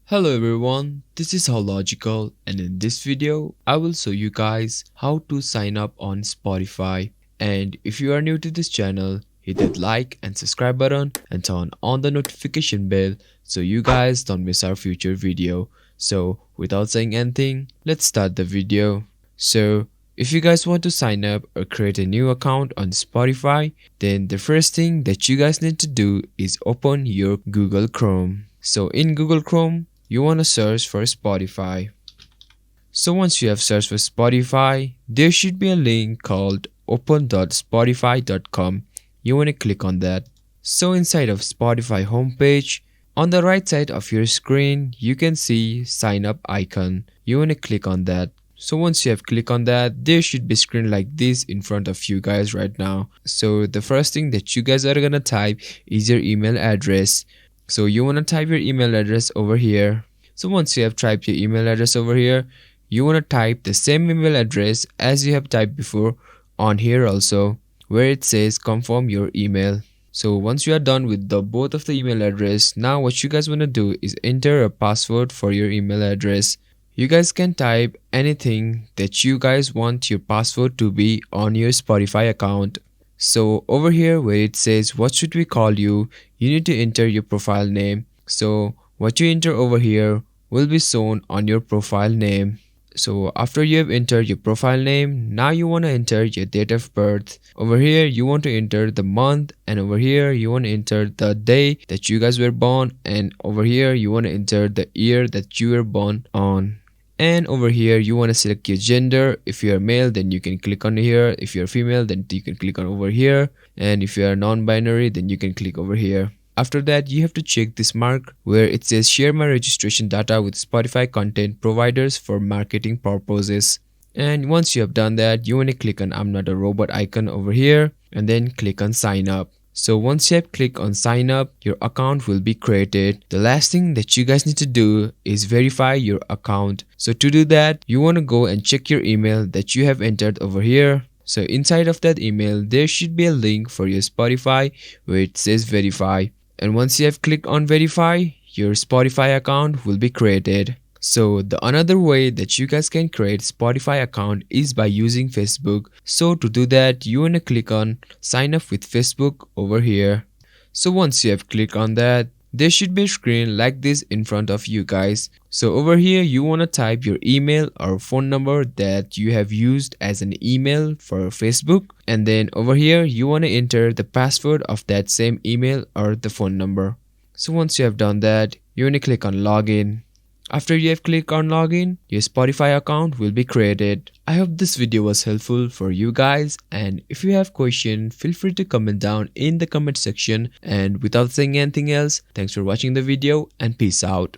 Hello everyone, this is How Logical, and in this video I will show you guys how to sign up on Spotify. And if you are new to this channel, hit that like and subscribe button and turn on the notification bell so you guys don't miss our future video. So without saying anything, let's start the video. So if you guys want to sign up or create a new account on Spotify, then the first thing that you guys need to do is open your Google Chrome. So in Google Chrome, you want to search for Spotify. So once you have searched for Spotify, there should be a link called open.spotify.com. You want to click on that. So inside of Spotify homepage, on the right side of your screen, you can see sign up icon. You want to click on that. So once you have clicked on that, there should be a screen like this in front of you guys right now. So the first thing that you guys are gonna type is your email address. So you want to type your email address over here. So once you have typed your email address over here, you want to type the same email address as you have typed before on here also, where it says confirm your email. So once you are done with both of the email address, now what you guys want to do is enter a password for your email address. You guys can type anything that you guys want your password to be on your Spotify account. So over here where it says what should we call you, you need to enter your profile name. So what you enter over here will be shown on your profile name. So after you have entered your profile name, now you want to enter your date of birth. Over here you want to enter the month, and over here you want to enter the day that you guys were born, and over here you want to enter the year that you were born on. And over here you want to select your gender. If you are male, then you can click on here. If you're female, then you can click on over here. And if you are non-binary, then you can click over here. After that, you have to check this mark where it says share my registration data with Spotify content providers for marketing purposes. And once you have done that, you want to click on I'm not a robot icon over here and then click on sign up. So once you have clicked on sign up, your account will be created. The last thing that you guys need to do is verify your account. So to do that, you want to go and check your email that you have entered over here. So inside of that email, there should be a link for your Spotify where it says verify. And once you have clicked on verify, your Spotify account will be created. So the another way that you guys can create Spotify account is by using Facebook. So to do that, you want to click on sign up with Facebook over here. So once you have clicked on that, there should be a screen like this in front of you guys. So over here you want to type your email or phone number that you have used as an email for Facebook, and then over here you want to enter the password of that same email or the phone number. So once you have done that, you want to click on login. After you have clicked on login, your Spotify account will be created. I hope this video was helpful for you guys, and if you have questions, feel free to comment down in the comment section. And without saying anything else, thanks for watching the video and peace out.